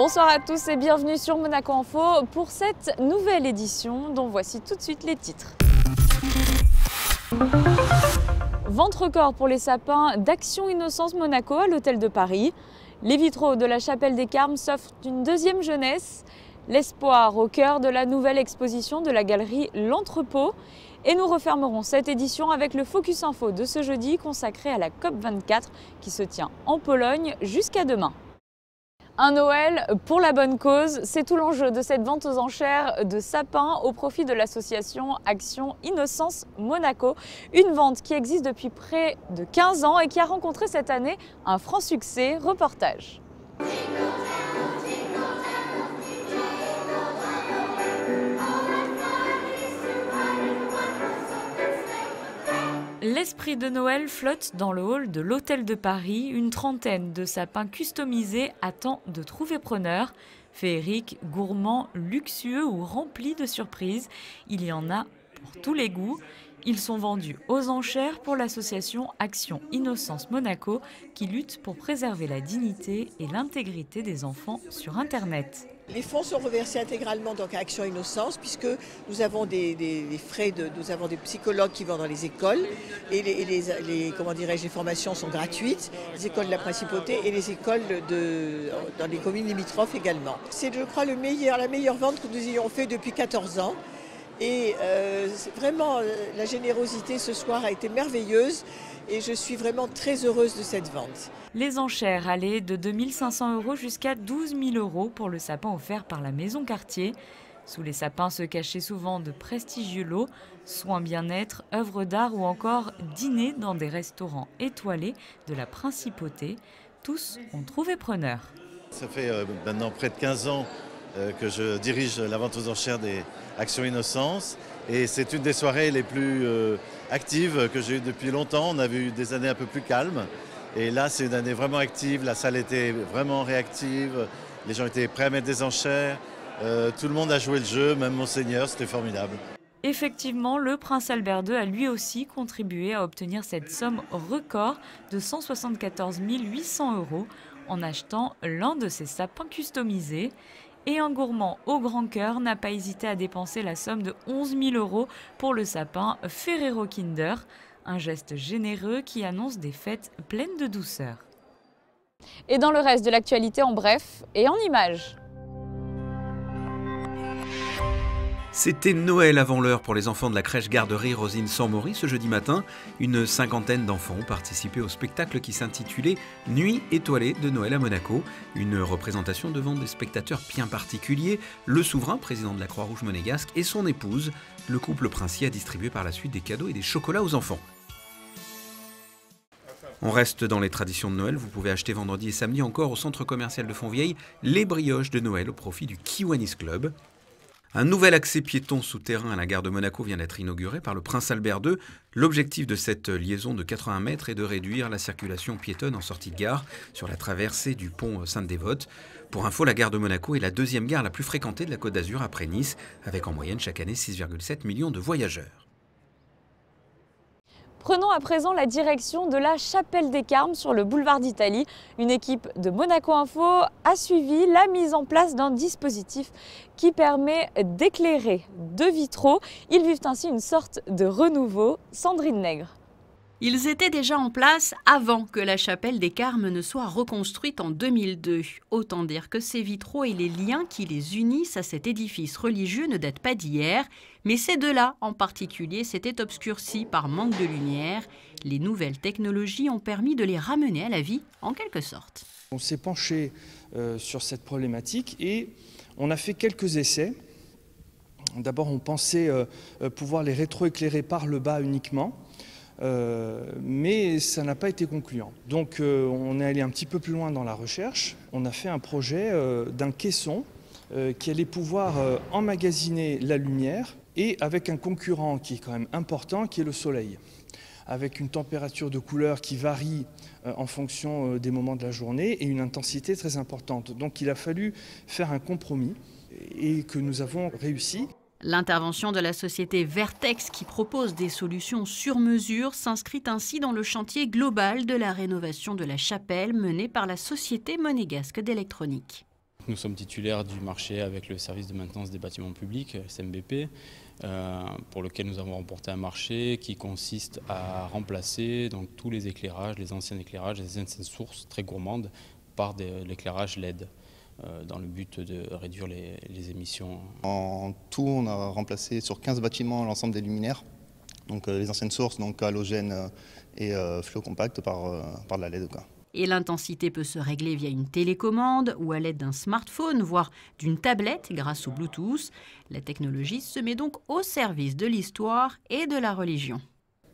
Bonsoir à tous et bienvenue sur Monaco Info pour cette nouvelle édition dont voici tout de suite les titres. Vente record pour les sapins d'Action Innocence Monaco à l'Hôtel de Paris. Les vitraux de la chapelle des Carmes s'offrent une deuxième jeunesse. L'espoir au cœur de la nouvelle exposition de la galerie L'Entrepôt. Et nous refermerons cette édition avec le Focus Info de ce jeudi consacré à la COP24 qui se tient en Pologne jusqu'à demain. Un Noël pour la bonne cause, c'est tout l'enjeu de cette vente aux enchères de sapins au profit de l'association Action Innocence Monaco. Une vente qui existe depuis près de 15 ans et qui a rencontré cette année un franc succès. Reportage. L'esprit de Noël flotte dans le hall de l'Hôtel de Paris. Une trentaine de sapins customisés attend de trouver preneur. Féeriques, gourmands, luxueux ou remplis de surprises, il y en a pour tous les goûts. Ils sont vendus aux enchères pour l'association Action Innocence Monaco qui lutte pour préserver la dignité et l'intégrité des enfants sur Internet. Les fonds sont reversés intégralement donc à Action Innocence puisque nous avons des frais, nous avons des psychologues qui vont dans les écoles et les formations sont gratuites, les écoles de la principauté et les écoles dans les communes limitrophes également. C'est je crois la meilleure vente que nous ayons fait depuis 14 ans et vraiment la générosité ce soir a été merveilleuse. Et je suis vraiment très heureuse de cette vente. Les enchères allaient de 2 500 € jusqu'à 12 000 € pour le sapin offert par la Maison Cartier. Sous les sapins se cachaient souvent de prestigieux lots, soins bien-être, œuvres d'art ou encore dîners dans des restaurants étoilés de la Principauté. Tous ont trouvé preneur. Ça fait maintenant près de 15 ans que je dirige la vente aux enchères des Actions Innocence. Et c'est une des soirées les plus actives que j'ai eues depuis longtemps. On avait eu des années un peu plus calmes. Et là, c'est une année vraiment active. La salle était vraiment réactive. Les gens étaient prêts à mettre des enchères. Tout le monde a joué le jeu, même Monseigneur, c'était formidable. Effectivement, le prince Albert II a lui aussi contribué à obtenir cette somme record de 174 800 € en achetant l'un de ses sapins customisés. Et un gourmand au grand cœur n'a pas hésité à dépenser la somme de 11 000 € pour le sapin Ferrero Kinder, un geste généreux qui annonce des fêtes pleines de douceur. Et dans le reste de l'actualité en bref et en images. C'était Noël avant l'heure pour les enfants de la crèche garderie Rosine Samori ce jeudi matin. Une cinquantaine d'enfants ont participé au spectacle qui s'intitulait Nuit étoilée de Noël à Monaco. Une représentation devant des spectateurs bien particuliers, le souverain, président de la Croix-Rouge monégasque, et son épouse. Le couple princier a distribué par la suite des cadeaux et des chocolats aux enfants. On reste dans les traditions de Noël. Vous pouvez acheter vendredi et samedi encore au centre commercial de Fontvieille les brioches de Noël au profit du Kiwanis Club. Un nouvel accès piéton souterrain à la gare de Monaco vient d'être inauguré par le prince Albert II. L'objectif de cette liaison de 80 mètres est de réduire la circulation piétonne en sortie de gare sur la traversée du pont Sainte-Dévote. Pour info, la gare de Monaco est la deuxième gare la plus fréquentée de la Côte d'Azur après Nice, avec en moyenne chaque année 6,7 millions de voyageurs. Prenons à présent la direction de la chapelle des Carmes sur le boulevard d'Italie. Une équipe de Monaco Info a suivi la mise en place d'un dispositif qui permet d'éclairer 2 vitraux. Ils vivent ainsi une sorte de renouveau. Sandrine Nègre. Ils étaient déjà en place avant que la chapelle des Carmes ne soit reconstruite en 2002. Autant dire que ces vitraux et les liens qui les unissent à cet édifice religieux ne datent pas d'hier, mais ces deux-là en particulier s'étaient obscurcis par manque de lumière. Les nouvelles technologies ont permis de les ramener à la vie en quelque sorte. On s'est penché sur cette problématique et on a fait quelques essais. D'abord, on pensait pouvoir les rétroéclairer par le bas uniquement. Mais ça n'a pas été concluant. Donc on est allé un petit peu plus loin dans la recherche. On a fait un projet d'un caisson qui allait pouvoir emmagasiner la lumière et avec un concurrent qui est quand même important, qui est le soleil, avec une température de couleur qui varie en fonction des moments de la journée et une intensité très importante. Donc il a fallu faire un compromis et que nous avons réussi. L'intervention de la société Vertex, qui propose des solutions sur mesure, s'inscrit ainsi dans le chantier global de la rénovation de la chapelle mené par la Société monégasque d'électronique. nous sommes titulaires du marché avec le service de maintenance des bâtiments publics, SMBP, pour lequel nous avons remporté un marché qui consiste à remplacer donc, tous les éclairages, les anciens éclairages, les anciennes sources très gourmandes par l'éclairage LED, dans le but de réduire les émissions. En tout, on a remplacé sur 15 bâtiments l'ensemble des luminaires, donc les anciennes sources, donc halogène et fluocompact par de la LED. Et l'intensité peut se régler via une télécommande ou à l'aide d'un smartphone, voire d'une tablette grâce au Bluetooth. La technologie se met donc au service de l'histoire et de la religion.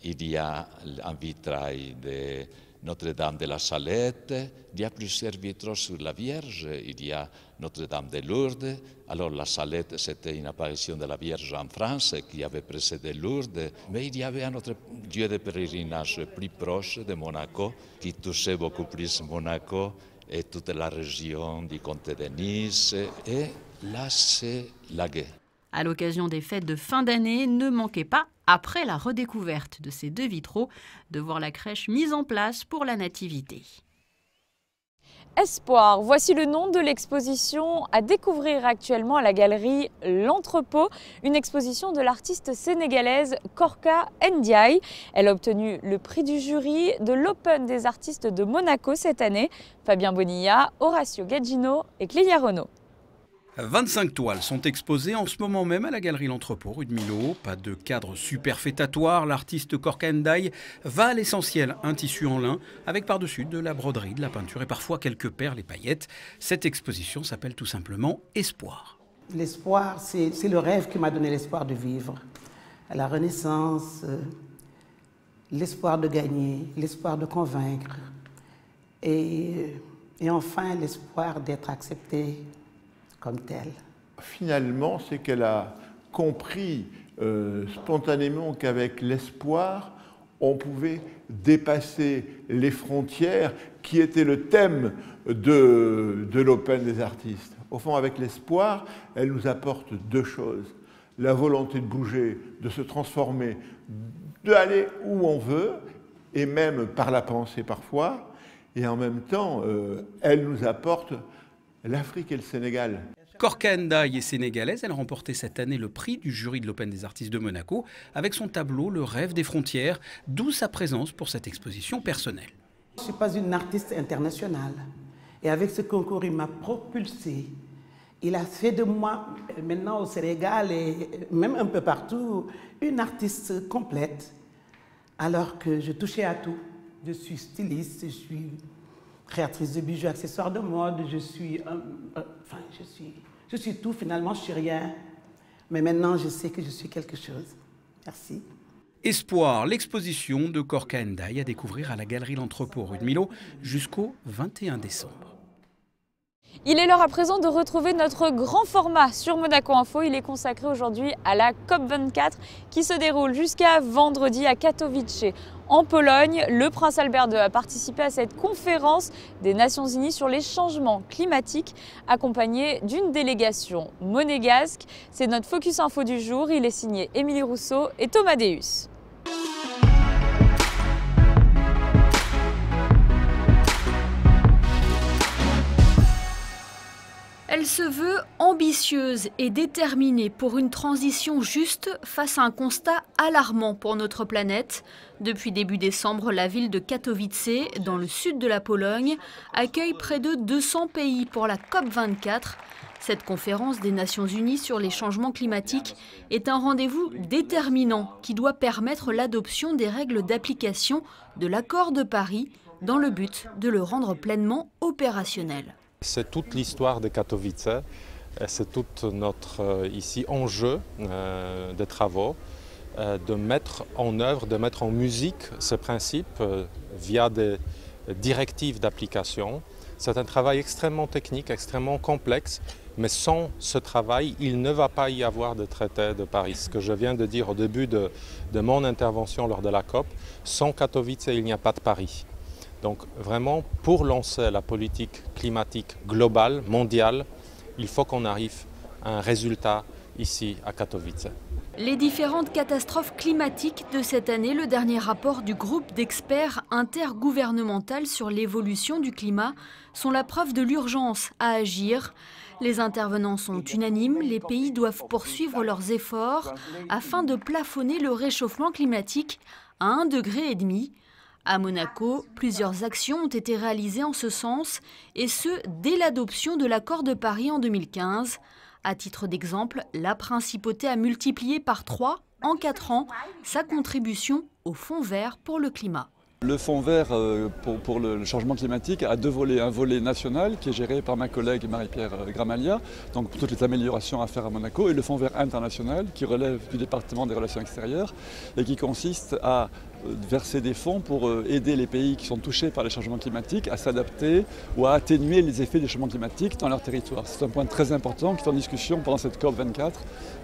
Il y a un vitrail de Notre-Dame de la Salette, il y a plusieurs vitraux sur la Vierge, il y a Notre-Dame de Lourdes. Alors la Salette, c'était une apparition de la Vierge en France qui avait précédé Lourdes. Mais il y avait un autre lieu de pèlerinage plus proche de Monaco qui touchait beaucoup plus Monaco et toute la région du comté de Nice. Et là, c'est Laguet. À l'occasion des fêtes de fin d'année, ne manquez pas, après la redécouverte de ces 2 vitraux, de voir la crèche mise en place pour la nativité. Espoir, voici le nom de l'exposition à découvrir actuellement à la galerie L'Entrepôt, une exposition de l'artiste sénégalaise Korka Ndiaye. Elle a obtenu le prix du jury de l'Open des artistes de Monaco cette année. Fabien Bonilla, Horacio Gaggino et Clélia Renaud. 25 toiles sont exposées en ce moment même à la galerie L'Entrepôt, rue de Millau. Pas de cadre superfétatoire, l'artiste Korka Ndiaye va à l'essentiel, un tissu en lin, avec par-dessus de la broderie, de la peinture et parfois quelques perles et paillettes. Cette exposition s'appelle tout simplement Espoir. L'espoir, c'est le rêve qui m'a donné l'espoir de vivre. La renaissance, l'espoir de gagner, l'espoir de convaincre et enfin l'espoir d'être accepté comme telle. Finalement, c'est qu'elle a compris spontanément qu'avec l'espoir, on pouvait dépasser les frontières qui étaient le thème de l'Open des artistes. Au fond, avec l'espoir, elle nous apporte 2 choses. La volonté de bouger, de se transformer, d'aller où on veut, et même par la pensée parfois. Et en même temps, elle nous apporte l'Afrique et le Sénégal. Korka Ndiaye est sénégalaise, elle a remporté cette année le prix du jury de l'Open des artistes de Monaco avec son tableau Le rêve des frontières, d'où sa présence pour cette exposition personnelle. Je ne suis pas une artiste internationale et avec ce concours, il m'a propulsée. Il a fait de moi, maintenant au Sénégal et même un peu partout, une artiste complète alors que je touchais à tout. Je suis styliste, je suis créatrice de bijoux, accessoires de mode, je suis tout, finalement je suis rien. Mais maintenant je sais que je suis quelque chose. Merci. Espoir, l'exposition de Korka Ndiaye à découvrir à la galerie L'Entrepôt, rue de Millau, jusqu'au 21 décembre. Il est l'heure à présent de retrouver notre grand format sur Monaco Info. Il est consacré aujourd'hui à la COP24 qui se déroule jusqu'à vendredi à Katowice. En Pologne, le prince Albert II a participé à cette conférence des Nations Unies sur les changements climatiques, accompagné d'une délégation monégasque. C'est notre Focus Info du jour. Il est signé Émilie Rousseau et Thomas Deus. Elle se veut ambitieuse et déterminée pour une transition juste face à un constat alarmant pour notre planète. Depuis début décembre, la ville de Katowice, dans le sud de la Pologne, accueille près de 200 pays pour la COP24. Cette conférence des Nations Unies sur les changements climatiques est un rendez-vous déterminant qui doit permettre l'adoption des règles d'application de l'accord de Paris dans le but de le rendre pleinement opérationnel. C'est toute l'histoire de Katowice, c'est tout notre ici enjeu de travaux, de mettre en œuvre, de mettre en musique ce principe via des directives d'application. C'est un travail extrêmement technique, extrêmement complexe, mais sans ce travail, il ne va pas y avoir de traité de Paris. Ce que je viens de dire au début de mon intervention lors de la COP, sans Katowice, il n'y a pas de Paris. Donc vraiment, pour lancer la politique climatique globale, mondiale, il faut qu'on arrive à un résultat ici à Katowice. Les différentes catastrophes climatiques de cette année, le dernier rapport du groupe d'experts intergouvernemental sur l'évolution du climat, sont la preuve de l'urgence à agir. Les intervenants sont unanimes, les pays doivent poursuivre leurs efforts afin de plafonner le réchauffement climatique à 1,5 degré. À Monaco, plusieurs actions ont été réalisées en ce sens, et ce, dès l'adoption de l'accord de Paris en 2015. À titre d'exemple, la principauté a multiplié par 3 en 4 ans sa contribution au Fonds vert pour le climat. Le Fonds vert pour le changement climatique a 2 volets. Un volet national qui est géré par ma collègue Marie-Pierre Gramalia, donc pour toutes les améliorations à faire à Monaco, et le Fonds vert international qui relève du département des relations extérieures et qui consiste à verser des fonds pour aider les pays qui sont touchés par les changements climatiques à s'adapter ou à atténuer les effets des changements climatiques dans leur territoire. C'est un point très important qui est en discussion pendant cette COP24,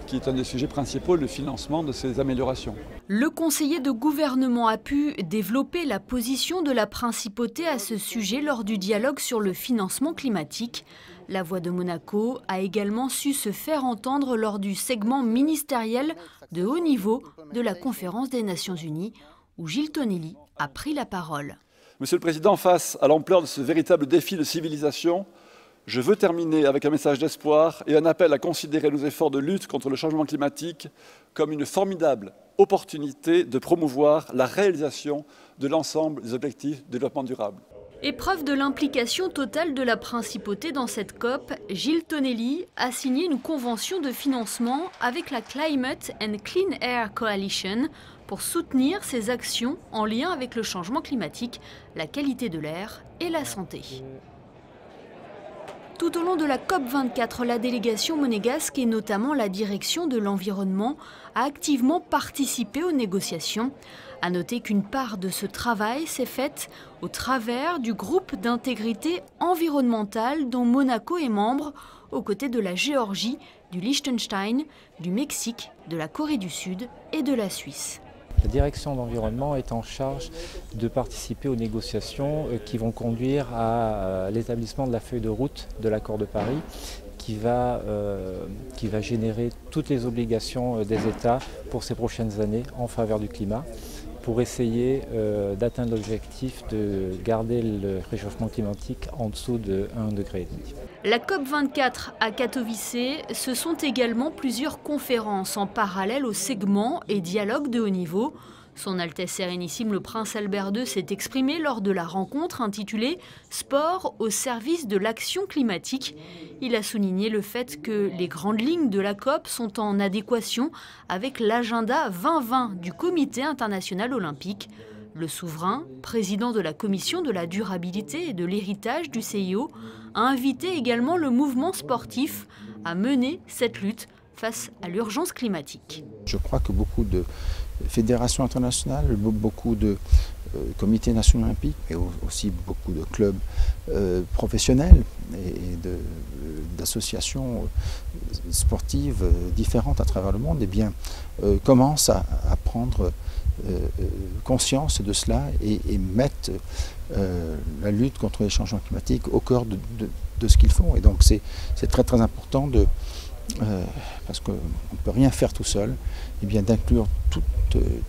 qui est un des sujets principaux, le financement de ces améliorations. Le conseiller de gouvernement a pu développer la position de la principauté à ce sujet lors du dialogue sur le financement climatique. La voix de Monaco a également su se faire entendre lors du segment ministériel de haut niveau de la conférence des Nations Unies, où Gilles Tonelli a pris la parole. Monsieur le Président, face à l'ampleur de ce véritable défi de civilisation, je veux terminer avec un message d'espoir et un appel à considérer nos efforts de lutte contre le changement climatique comme une formidable opportunité de promouvoir la réalisation de l'ensemble des objectifs de développement durable. Épreuve de l'implication totale de la principauté dans cette COP, Gilles Tonelli a signé une convention de financement avec la Climate and Clean Air Coalition pour soutenir ses actions en lien avec le changement climatique, la qualité de l'air et la santé. Tout au long de la COP24, la délégation monégasque et notamment la direction de l'environnement a activement participé aux négociations. À noter qu'une part de ce travail s'est faite au travers du groupe d'intégrité environnementale dont Monaco est membre, aux côtés de la Géorgie, du Liechtenstein, du Mexique, de la Corée du Sud et de la Suisse. La direction d'environnement est en charge de participer aux négociations qui vont conduire à l'établissement de la feuille de route de l'accord de Paris qui va générer toutes les obligations des États pour ces prochaines années en faveur du climat, pour essayer d'atteindre l'objectif de garder le réchauffement climatique en dessous de 1,5 degré. La COP24 à Katowice, ce sont également plusieurs conférences en parallèle aux segments et dialogues de haut niveau. Son Altesse Sérénissime le Prince Albert II s'est exprimé lors de la rencontre intitulée « Sport au service de l'action climatique ». Il a souligné le fait que les grandes lignes de la COP sont en adéquation avec l'agenda 2020 du Comité international olympique. Le souverain, président de la Commission de la durabilité et de l'héritage du CIO, a invité également le mouvement sportif à mener cette lutte face à l'urgence climatique. Je crois que beaucoup de fédérations internationales, beaucoup de comités nationaux olympiques, mais aussi beaucoup de clubs professionnels et d'associations sportives différentes à travers le monde, eh bien, commencent à prendre conscience de cela et mettent la lutte contre les changements climatiques au cœur de ce qu'ils font. Et donc c'est très très important parce qu'on ne peut rien faire tout seul, et bien d'inclure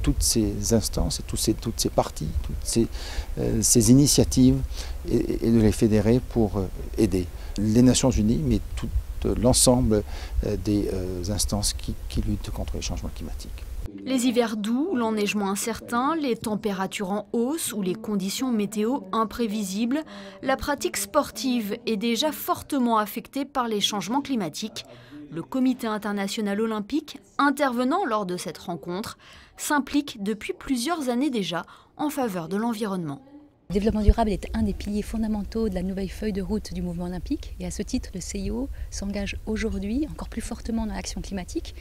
toutes ces instances et toutes ces parties, toutes ces initiatives et de les fédérer pour aider les Nations Unies, mais tout l'ensemble des instances qui luttent contre les changements climatiques. Les hivers doux, l'enneigement incertain, les températures en hausse ou les conditions météo imprévisibles, la pratique sportive est déjà fortement affectée par les changements climatiques. Le Comité international olympique, intervenant lors de cette rencontre, s'implique depuis plusieurs années déjà en faveur de l'environnement. Le développement durable est un des piliers fondamentaux de la nouvelle feuille de route du mouvement olympique. Et à ce titre, le CIO s'engage aujourd'hui encore plus fortement dans l'action climatique,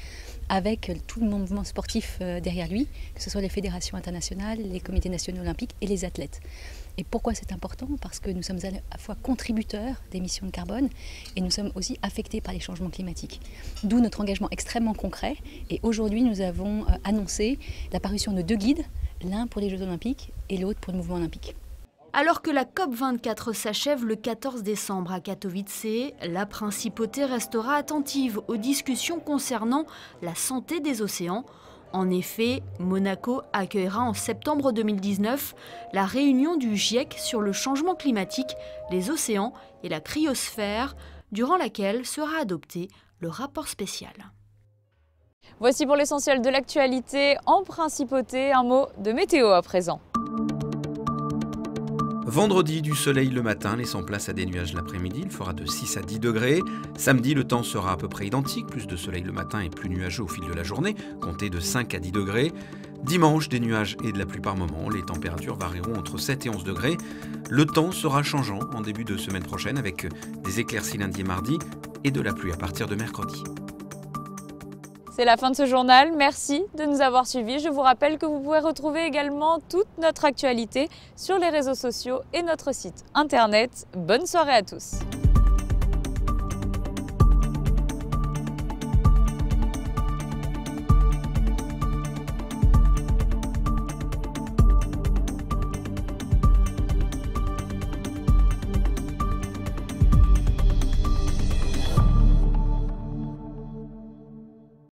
avec tout le mouvement sportif derrière lui, que ce soit les fédérations internationales, les comités nationaux olympiques et les athlètes. Et pourquoi c'est important? Parce que nous sommes à la fois contributeurs d'émissions de carbone et nous sommes aussi affectés par les changements climatiques. D'où notre engagement extrêmement concret. Et aujourd'hui, nous avons annoncé l'apparition de 2 guides, l'un pour les Jeux olympiques et l'autre pour le mouvement olympique. Alors que la COP24 s'achève le 14 décembre à Katowice, la principauté restera attentive aux discussions concernant la santé des océans. En effet, Monaco accueillera en septembre 2019 la réunion du GIEC sur le changement climatique, les océans et la cryosphère, durant laquelle sera adopté le rapport spécial. Voici pour l'essentiel de l'actualité en principauté, un mot de météo à présent. Vendredi, du soleil le matin, laissant place à des nuages l'après-midi. Il fera de 6 à 10 degrés. Samedi, le temps sera à peu près identique. Plus de soleil le matin et plus nuageux au fil de la journée. Comptez de 5 à 10 degrés. Dimanche, des nuages et de la pluie par moment. Les températures varieront entre 7 et 11 degrés. Le temps sera changeant en début de semaine prochaine avec des éclaircies lundi et mardi et de la pluie à partir de mercredi. C'est la fin de ce journal, merci de nous avoir suivis. Je vous rappelle que vous pouvez retrouver également toute notre actualité sur les réseaux sociaux et notre site internet. Bonne soirée à tous.